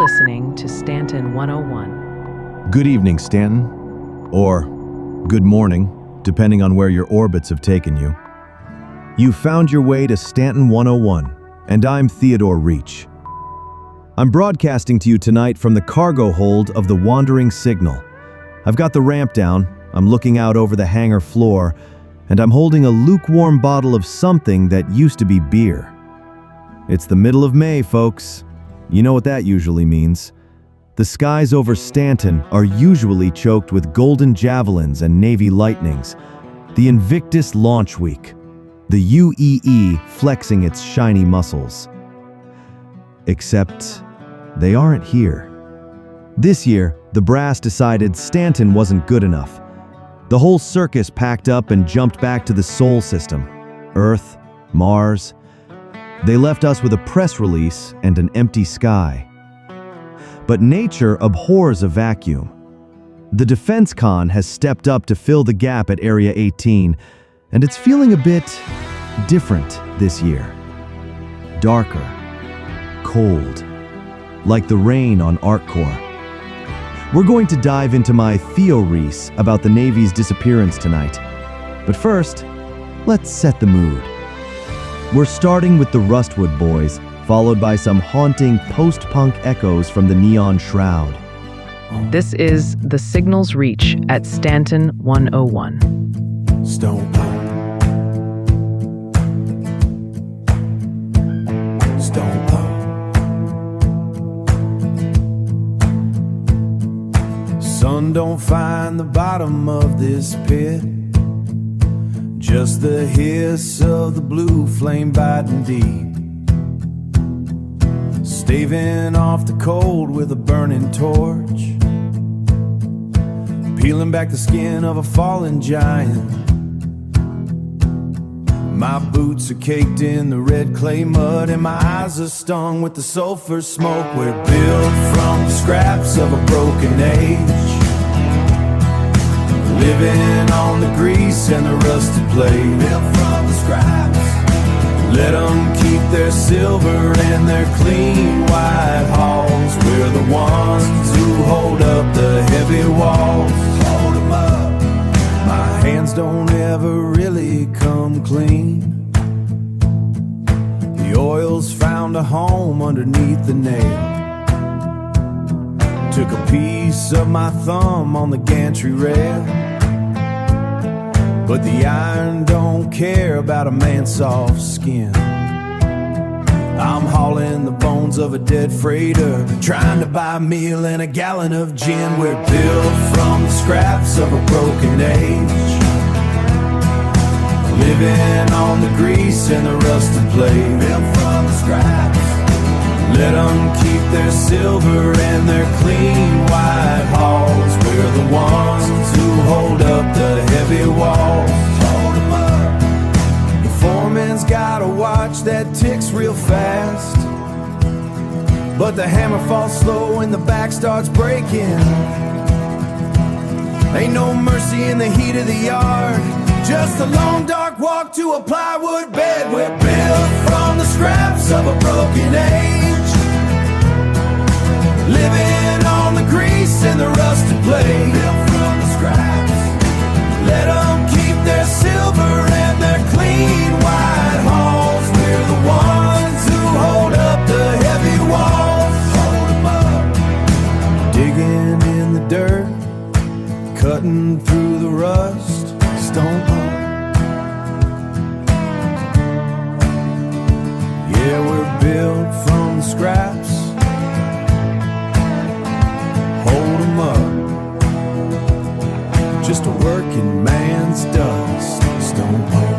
listening to Stanton 101. Good evening, Stanton. Or good morning, depending on where your orbits have taken you. You found your way to Stanton 101, and I'm Theodor Reech. I'm broadcasting to you tonight from the cargo hold of the Wandering Signal. I've got the ramp down, I'm looking out over the hangar floor, and I'm holding a lukewarm bottle of something that used to be beer. It's the middle of May, folks. You know what that usually means. The skies over Stanton are usually choked with golden javelins and Navy lightnings. The Invictus launch week. The UEE flexing its shiny muscles. Except they aren't here. This year, the brass decided Stanton wasn't good enough. The whole circus packed up and jumped back to the Sol system. Earth, Mars. They left us with a press release and an empty sky. But nature abhors a vacuum. The DefenseCon has stepped up to fill the gap at Area 18, and it's feeling a bit different this year. Darker, cold, like the rain on ArcCore. We're going to dive into my Theo-Ries about the Navy's disappearance tonight. But first, let's set the mood. We're starting with the Rustwood boys, followed by some haunting post-punk echoes from the neon Shroud. This is The Signal's Reach at Stanton 101. Stone. Sun don't find the bottom of this pit. Just the hiss of the blue flame biting deep. Staving off the cold with a burning torch. Peeling back the skin of a fallen giant. My boots are caked in the red clay mud, and my eyes are stung with the sulfur smoke. We're built from the scraps of a broken age, living on the grease and the rusted plate. Built from the scraps. Let them keep their silver and their clean white halls. We're the ones who hold up the heavy walls. Hold them up. My hands don't ever really come clean. The oil's found a home underneath the nail. Took a piece of my thumb on the gantry rail. But the iron don't care about a man's soft skin. I'm hauling the bones of a dead freighter, trying to buy a meal and a gallon of gin. We're built from the scraps of a broken age, living on the grease and the rusted plate. Built from the scraps. Let them keep their silver and their clean white halls. We're the ones who hold up the heavy walls. Hold them up. The foreman's got a watch that ticks real fast, but the hammer falls slow and the back starts breaking. Ain't no mercy in the heat of the yard, just a long dark walk to a plywood bed. We're built from the scraps of a broken age, living on the grease and the rusted plate. Built from the scraps. Let them keep their silver and their clean white halls. We're the ones who hold up the heavy walls. Hold them up. Digging in the dirt, cutting through the rust. Stone pump. Yeah, we're built from the scraps. Hold 'em up. Just a working man's dust. Stone pole.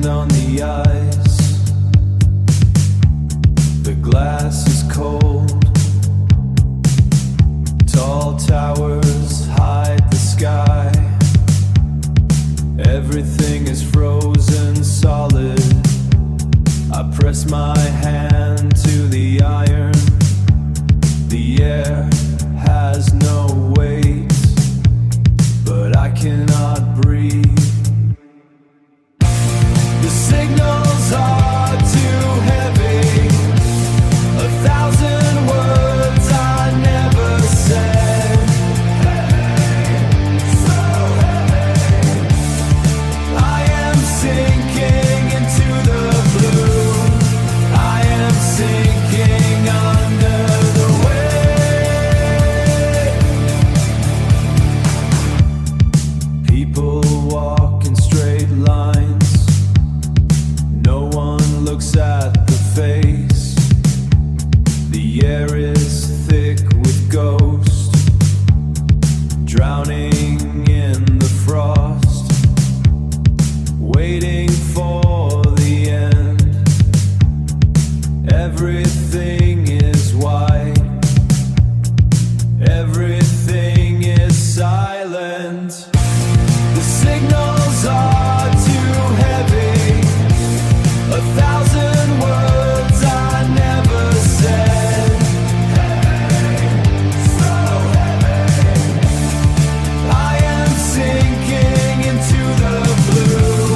On the ice, the glass is cold. Tall tower signals are too heavy. 1,000 words I never said. So heavy. I am sinking into the blue. I am sinking under the weight. People walk in straight lines. No one looks at the face. The air is thick with ghost, drowning in the frost, waiting for the end. Everything is white, everything is silent. The signals are too heavy. 1,000 words I never said. So heavy. I am sinking into the blue.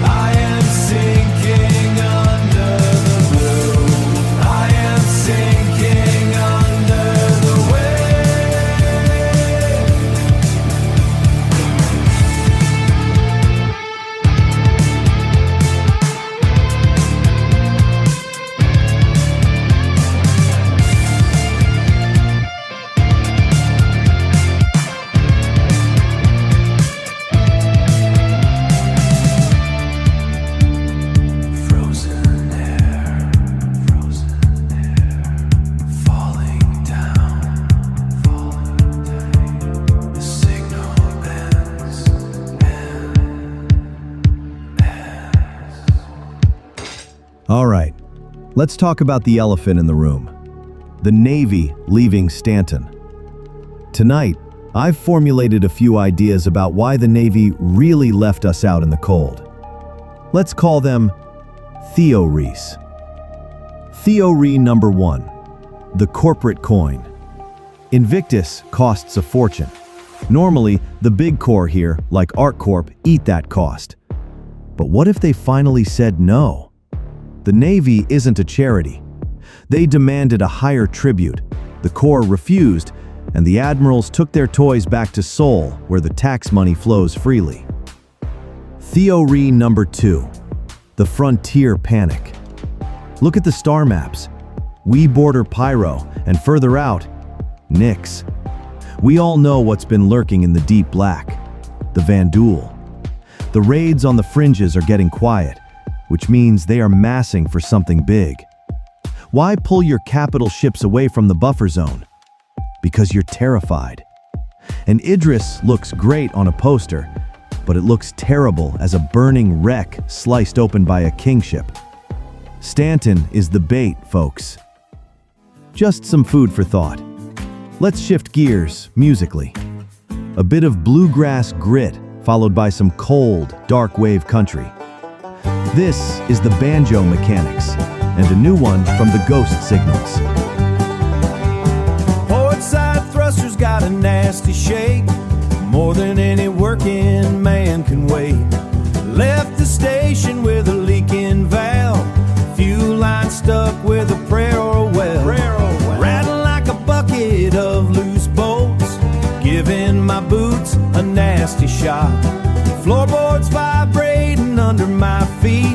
I am sinking under the blue. I am sinking under the weight. Frozen air, falling down, the signal ends All right, let's talk about the elephant in the room. The Navy leaving Stanton. Tonight, I've formulated a few ideas about why the Navy really left us out in the cold. Let's call them Theo-Ries. Theo-Ries number 1, the corporate coin. Invictus costs a fortune. Normally, the big corps here, like ArcCorp, eat that cost. But what if they finally said no? The Navy isn't a charity. They demanded a higher tribute. The Corps refused, and the admirals took their toys back to Seoul, where the tax money flows freely. Theo-Ries number 2, the frontier panic. Look at the star maps. We border Pyro, and further out, Nix. We all know what's been lurking in the deep black, the Vandul. The raids on the fringes are getting quiet, which means they are massing for something big. Why pull your capital ships away from the buffer zone? Because you're terrified. And Idris looks great on a poster, but it looks terrible as a burning wreck sliced open by a kingship. Stanton is the bait, folks. Just some food for thought. Let's shift gears musically. A bit of bluegrass grit, followed by some cold, darkwave country. This is the Banjo Mechanics, and a new one from the Ghost Signals. Port side thruster's got a nasty shake, more than any working man can wait. Left the station with a leaking valve, fuel line stuck with a prayer or a well. Rattling like a bucket of loose bolts, giving my boots a nasty shock. Floorboards vibrating under my feet,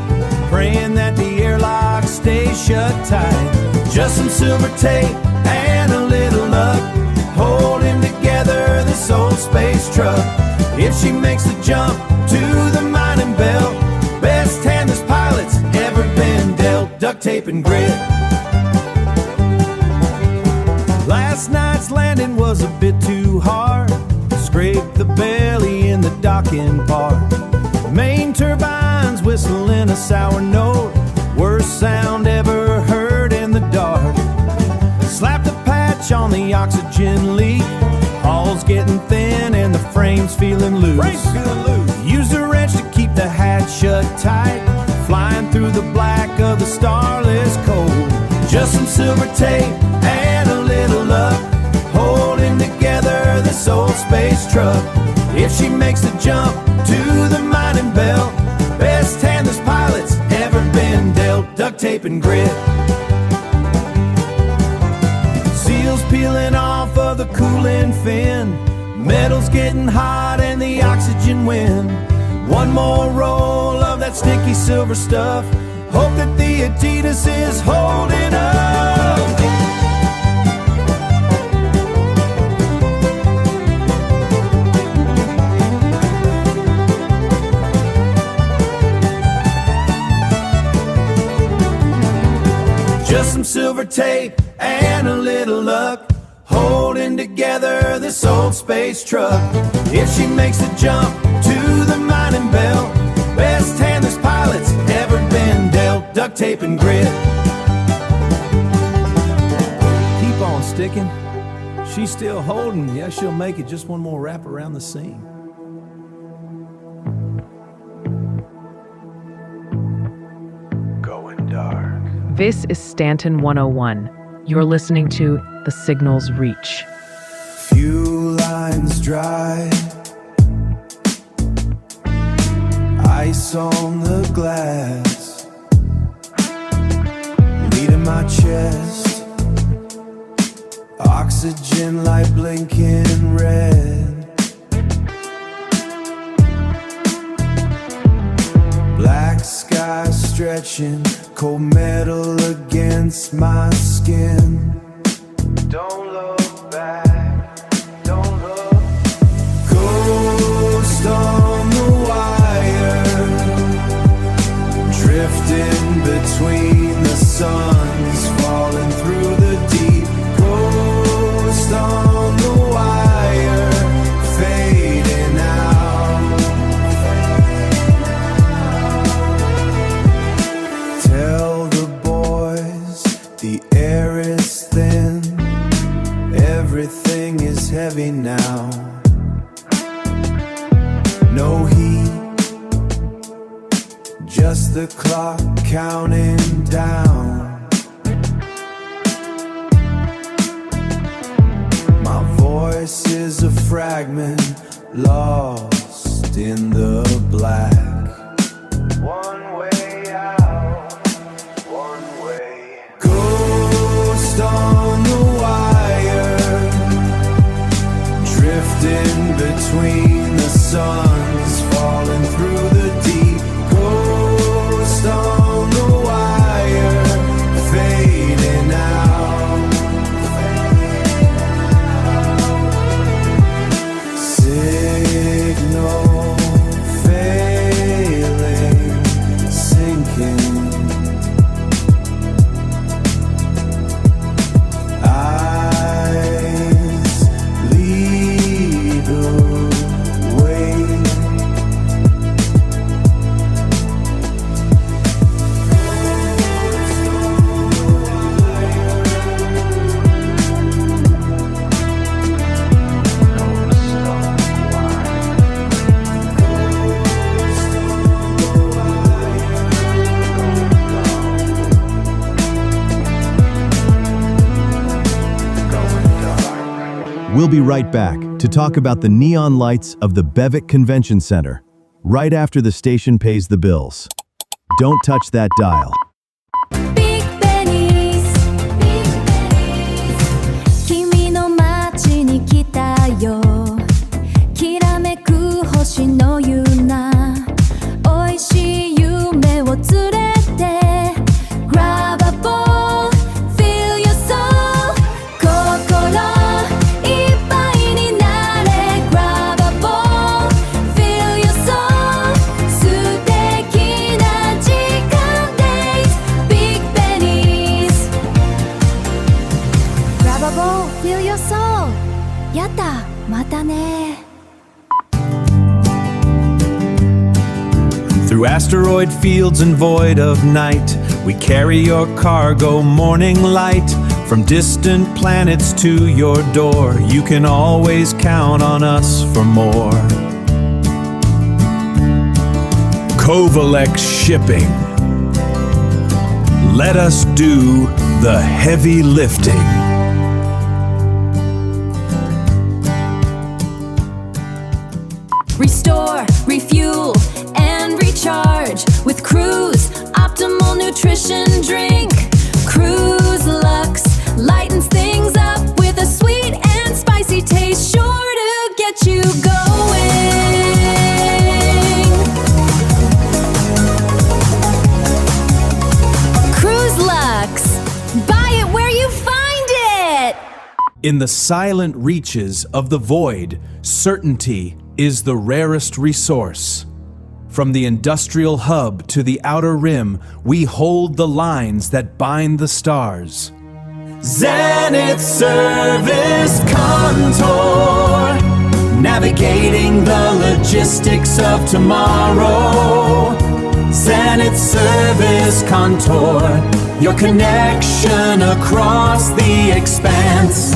praying that the airlock stays shut tight. Just some silver tape and a little luck, holding together this old space truck. If she makes the jump to the mining belt, best hand this pilot's ever been dealt. Duct tape and grit. Last night's landing was a bit too hard, scraped the belly in the docking part. Main turbines whistling a sour note, worst sound ever heard in the dark. Slap the patch on the oxygen leak, hull's getting thin and the frame's feeling loose. Use a wrench to keep the hatch shut tight, flying through the black of the starless cold. Just some silver tape and a little luck, holding together this old space truck. If she makes the jump to the mining belt, best hand this pilot's tape and grit. Seals peeling off of the cooling fin. Metal's getting hot and the oxygen wind. One more roll of that sticky silver stuff. Hope that the Adidas is holding up. Just some silver tape and a little luck, holding together this old space truck. If she makes the jump to the mining belt, best hand this pilot's ever been dealt. Duct tape and grit. Keep on sticking. She's still holding. Yeah, she'll make it. Just one more wrap around the seam. Going dark. This is Stanton 101. You're listening to The Signal's Reach. Few lines dry, ice on the glass, leading my chest, oxygen light blinking red. Black sky stretching, cold metal against my skin. Don't look back, don't look. Ghost on the wire, drifting between the suns, falling through the deep. Ghost on the wire, fading out. Tell the boys the air is thin, everything is heavy now. No heat, just the clock counting down. My voice is a fragment lost in the black. One way out, one way. Ghost on the wire, drifting between the suns, falling through the deep. Ghost on the wire, fading out. Signal failing, sinking. Eyes lead away. We'll be right back to talk about the neon lights of the Bevic Convention Center, right after the station pays the bills. Don't touch that dial. Big Benny's, Big Benny's. 君の街に来たよ。きらめく星のような美味しい夢を連れて Grab a ball, feel your soul. 心いっぱいになれ Grab a ball, feel your soul. 素敵な時間 Days, Big Benny's. Grab a ball, feel your soul. やったまたね。Through asteroid fields and void of night, we carry your cargo, morning light. From distant planets to your door, you can always count on us for more. Kovalex Shipping. Let us do the heavy lifting. Restore, refuel, and recharge with cruise, optimal nutrition drink. Cruise Lux lightens things up with a sweet and spicy taste, sure to get you going. Cruise Lux, buy it where you find it. In the silent reaches of the void, certainty is the rarest resource. From the industrial hub to the outer rim, we hold the lines that bind the stars. Zenith Service Contour, navigating the logistics of tomorrow. Zenith Service Contour, your connection across the expanse.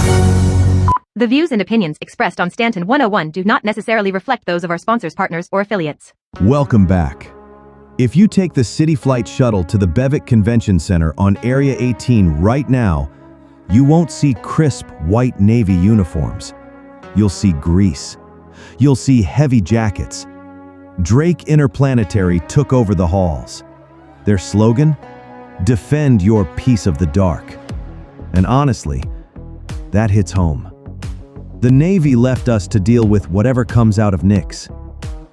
The views and opinions expressed on Stanton 101 do not necessarily reflect those of our sponsors, partners, or affiliates. Welcome back. If you take the City Flight Shuttle to the Bevic Convention Center on Area 18 right now, you won't see crisp white Navy uniforms. You'll see grease. You'll see heavy jackets. Drake Interplanetary took over the halls. Their slogan? Defend your piece of the dark. And honestly, that hits home. The Navy left us to deal with whatever comes out of Nix.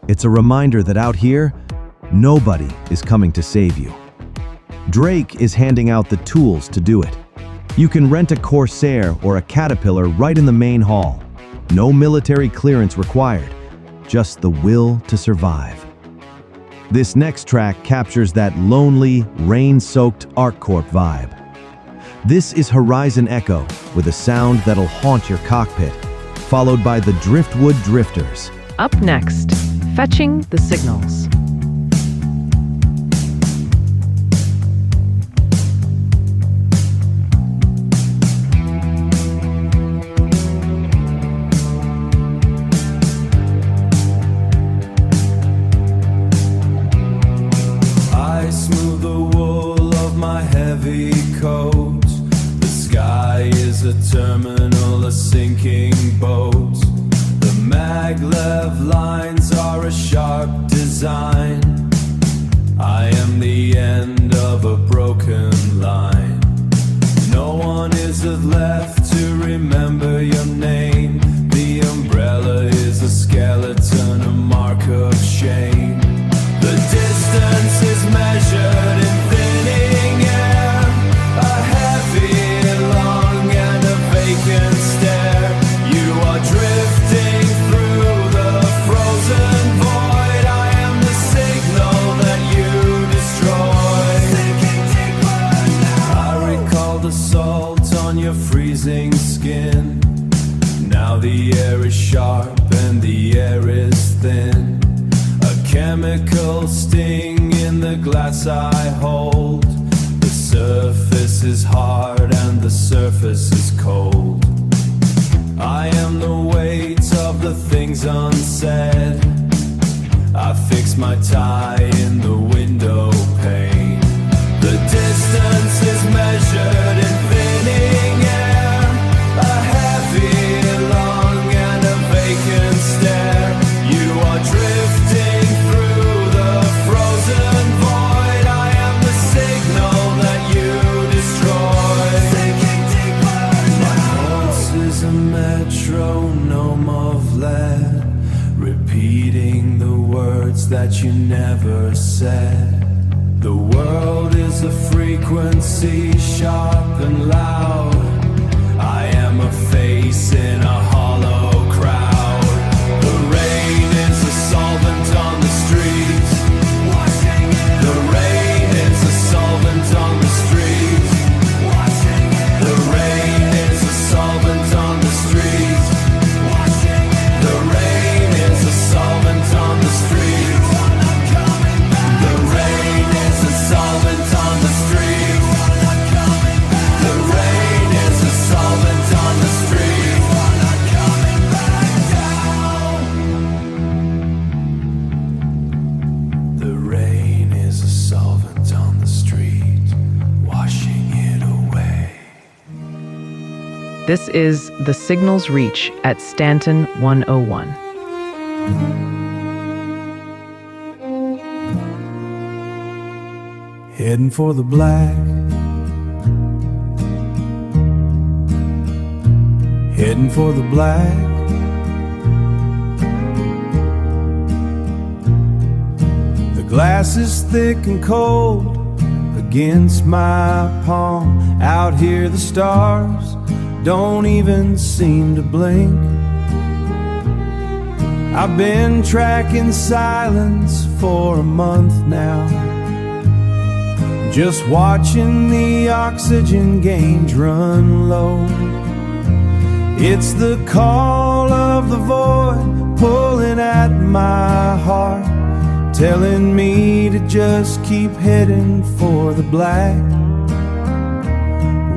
It's a reminder that out here, nobody is coming to save you. Drake is handing out the tools to do it. You can rent a Corsair or a Caterpillar right in the main hall. No military clearance required, just the will to survive. This next track captures that lonely, rain-soaked ArcCorp vibe. This is Horizon Echo with a sound that'll haunt your cockpit, followed by the Driftwood Drifters. Up next, fetching the signals. I smooth the wool of my heavy coat. The sky is a terminal, a sinking boat. The maglev lines are a sharp design. I am the end of a broken line. No one is left to remember your name. The umbrella is a skeleton, a mark of shame. The distance is measured in thinning air, a heavy, long, and a vacant stare. You are drifting through the frozen void. I am the signal that you destroy. I recall the salt on your freezing skin. Now the air is sharp and the air is thin. A chemical sting in the glass I hold. The surface is hard and the surface is cold. I am the weight of the things unsaid. I fix my tie in the window pane. The distance is measured in thinning air, a heavy, long, and a vacant stare. You are drifting through the frozen void. I am the signal that you destroy. My pulse is a metronome of lead, repeating the words that you never said. The world is a frequency, sharp and loud. I am a face in a hollow crowd. The rain is a solvent on the streets. The rain is a solvent on the streets. The rain is a solvent on the streets. The rain is a solvent on the streets. The rain is a solvent on the streets. The rain is a solvent on the streets. The rain is a solvent on the street, washing it away. This is the Signals Reach at Stanton 101. heading for the black. Heading for the black. The glass is thick and cold against my palm. Out here the stars don't even seem to blink. I've been tracking silence for a month now, just watching the oxygen gauge run low. It's the call of the void pulling at my heart, telling me to just keep heading for the black.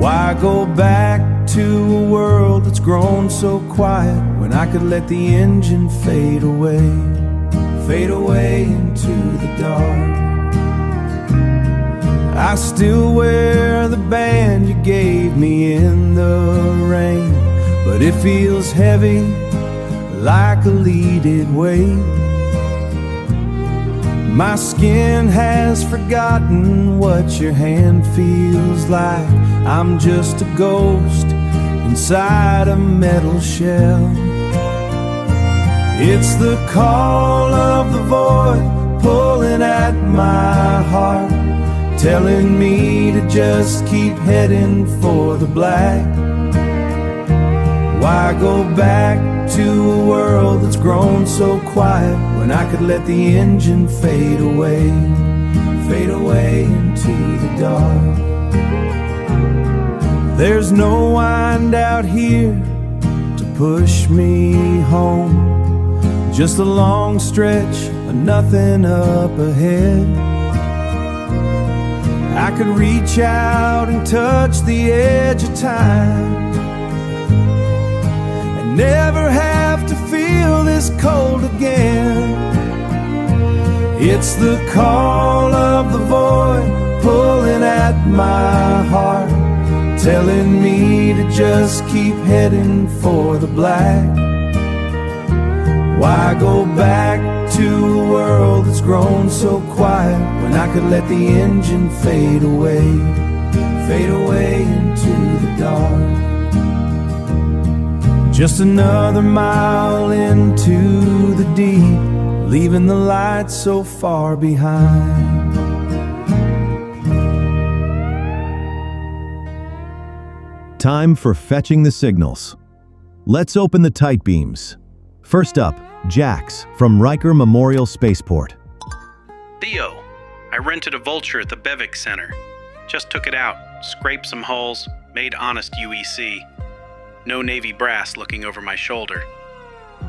Why go back to a world that's grown so quiet when I could let the engine fade away into the dark? I still wear the band you gave me in the rain, but it feels heavy like a leaded weight. My skin has forgotten what your hand feels like. I'm just a ghost inside a metal shell. It's the call of the void pulling at my heart, telling me to just keep heading for the black. Why go back to a world that's grown so quiet when I could let the engine fade away into the dark? There's no wind out here to push me home, just a long stretch of nothing up ahead. I could reach out and touch the edge of time, never have to feel this cold again. It's the call of the void pulling at my heart, telling me to just keep heading for the black. Why go back to a world that's grown so quiet when I could let the engine fade away into the dark? Just another mile into the deep, leaving the light so far behind. Time for fetching the signals. Let's open the tight beams. First up, Jax from Riker Memorial Spaceport. Theo, I rented a Vulture at the Bevik Center. Just took it out, scraped some holes, made honest UEC. No Navy brass looking over my shoulder.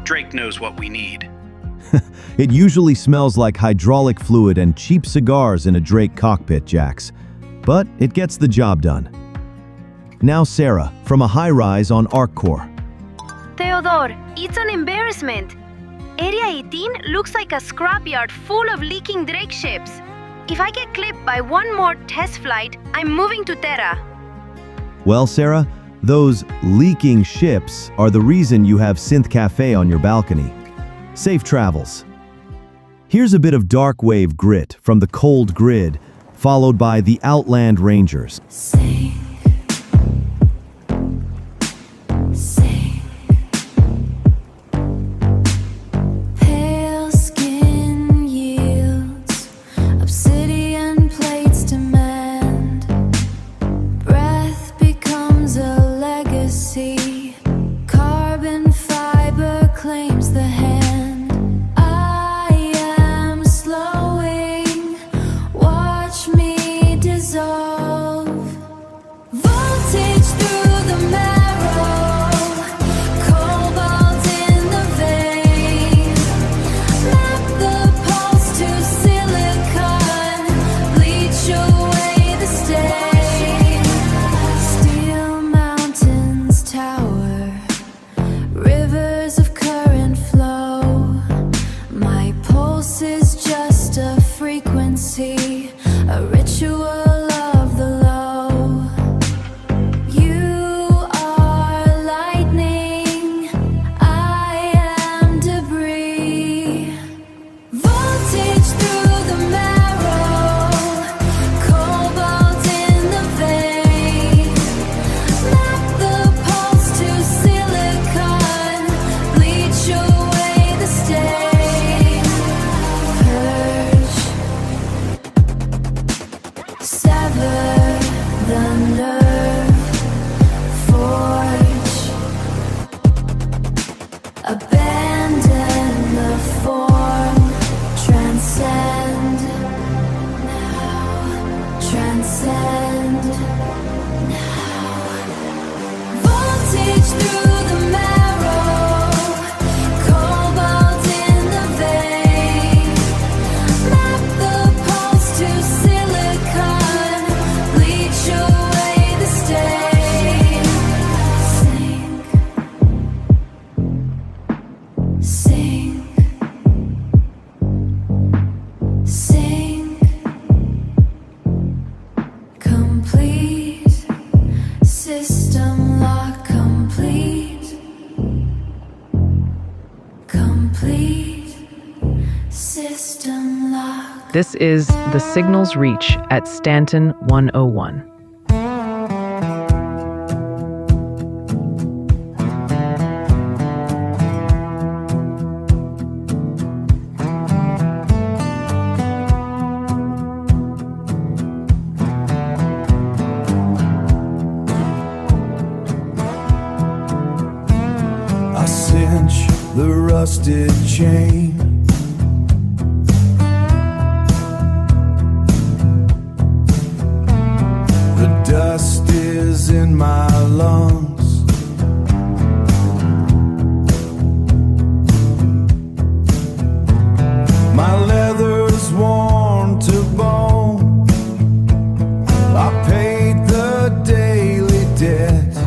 Drake knows what we need. It usually smells like hydraulic fluid and cheap cigars in a Drake cockpit, Jax, but it gets the job done. Now Sarah, from a high-rise on ArcCore. Theodor, it's an embarrassment. Area 18 looks like a scrapyard full of leaking Drake ships. If I get clipped by one more test flight, I'm moving to Terra. Well, Sarah, those leaking ships are the reason you have Synth Cafe on your balcony. Safe travels. Here's a bit of Darkwave grit from the Cold Grid, followed by the Outland Rangers. Sing, sing. Pale skin yields obsidian plates demand. Breath becomes a legacy. Carbon fiber claims the hand. I am slowing. Watch me dissolve. sand. Voltage through the marrow, cobalt in the vein. Map the pulse to silicon, bleach away the stain. Sink, sink, complete, system lock complete, complete, system lock. This is the signal's reach at Stanton 101. I cinch the rusted chain. The dust is in my lungs. My leather's worn to bone. I paid the daily debt.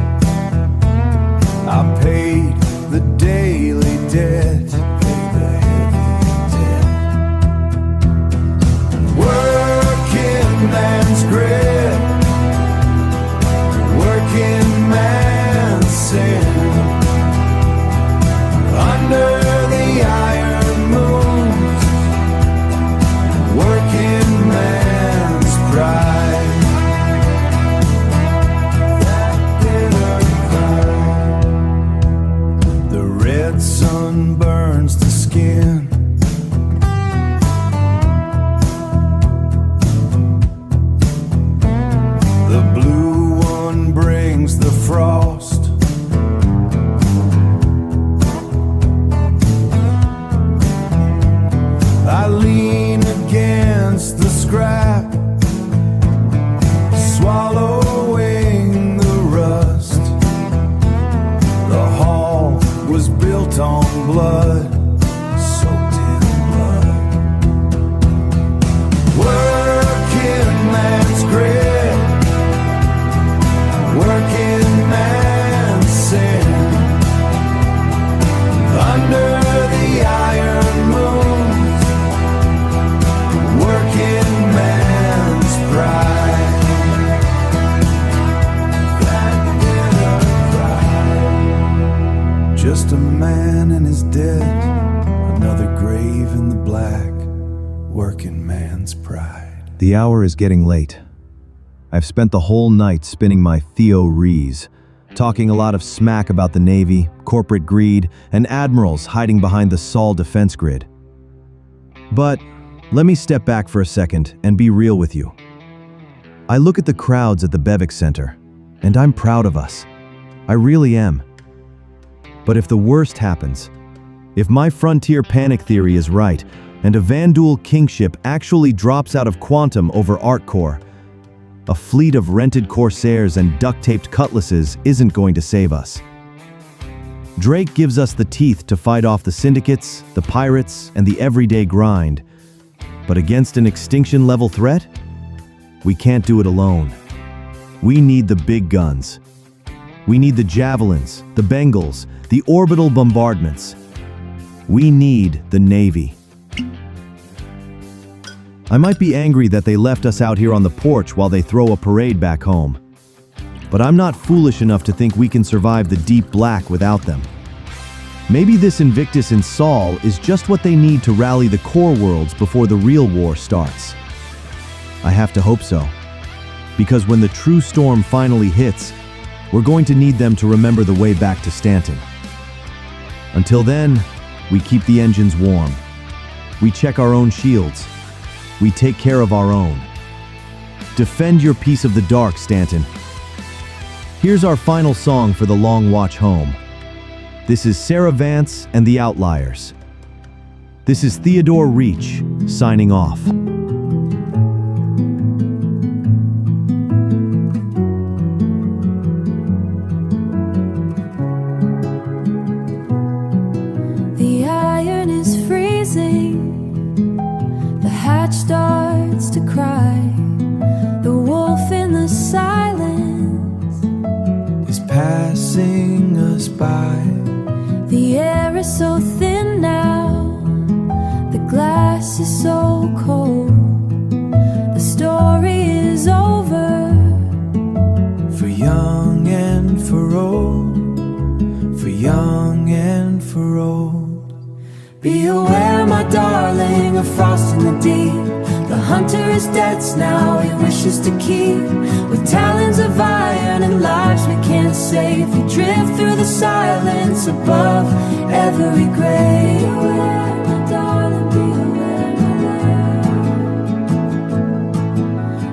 I paid the daily debt. Paid the heavy debt. Working man's grit. Working man's sin. Under the iron moons. Working man's pride. That bitter cry. The red sun burns the skin. The blue one brings the frost. I lean against the scrap, swallowing the rust. The hall was built on blood, soaked in blood. Working man's grit, working man's sin. Under the iron moons, working man's pride. That bitter cry. Just a man and his debt, another grave in the black, working man's pride. The hour is getting late. I've spent the whole night spinning my Theo-Ries, talking a lot of smack about the Navy, corporate greed, and admirals hiding behind the Sol defense grid. But let me step back for a second and be real with you. I look at the crowds at the Bevic Center, and I'm proud of us. I really am. But if the worst happens, if my frontier panic theory is right, and a Vandul kingship actually drops out of quantum over Artcore, a fleet of rented corsairs and duct-taped cutlasses isn't going to save us. Drake gives us the teeth to fight off the syndicates, the pirates, and the everyday grind. But against an extinction-level threat, we can't do it alone. We need the big guns. We need the javelins, the Bengals, the orbital bombardments. We need the Navy. I might be angry that they left us out here on the porch while they throw a parade back home. But I'm not foolish enough to think we can survive the deep black without them. Maybe this Invictus in Sol is just what they need to rally the core worlds before the real war starts. I have to hope so. Because when the true storm finally hits, we're going to need them to remember the way back to Stanton. Until then, we keep the engines warm. We check our own shields. We take care of our own. Defend your piece of the dark, Stanton. Here's our final song for the long watch home. This is Sarah Vance and the Outliers. This is Theodor Reech, signing off. deep. The hunter is dead now, he wishes to keep. With talons of iron and lives we can't save, we drift through the silence above every grave. Be aware, my darling, be aware, my love.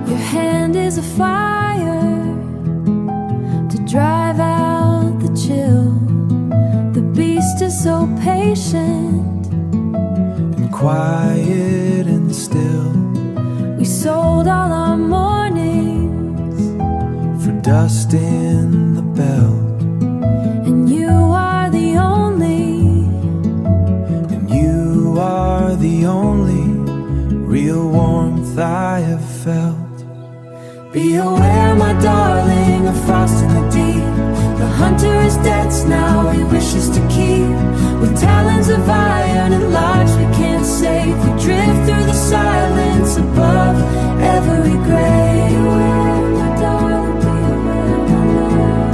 Your hand is a fire to drive out the chill. The beast is so patient and quiet and still. We sold all our mornings for dust in the belt. And you are the only, and you are the only real warmth I have felt. Be aware, my darling, of frost in the deep. The hunter is dead now, he wishes to keep. With talons of iron and lives we can't save, we drift through the silence above every grave. Be aware, my darling, be aware, my love.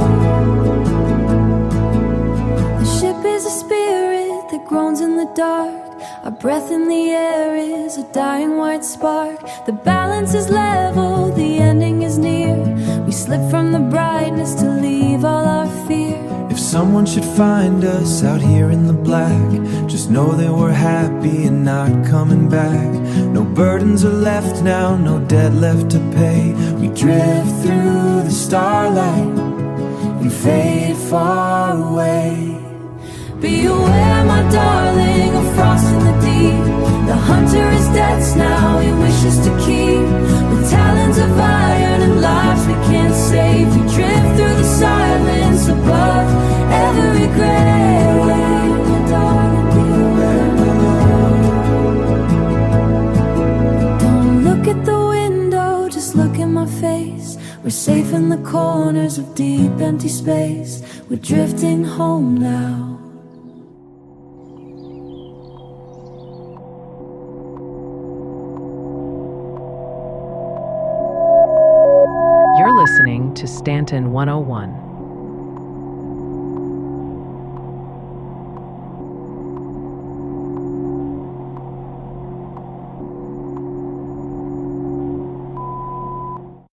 The ship is a spirit that groans in the dark. Our breath in the air is a dying white spark. The balance is level, the ending is near. We slip from the brightness to leave all our fear. If someone should find us out here in the black, just know that we're happy and not coming back. No burdens are left now, no debt left to pay. We drift through the starlight and fade far away. Be aware, my darling, of frost in the deep. The hunter is dead now, he wishes to keep. With talons of iron and lives we can't save, we drift through the silence above every grave. My darling, be aware, my love. Don't look at the window, just look in my face. We're safe in the corners of deep empty space. We're drifting home now. You're listening to Stanton 101.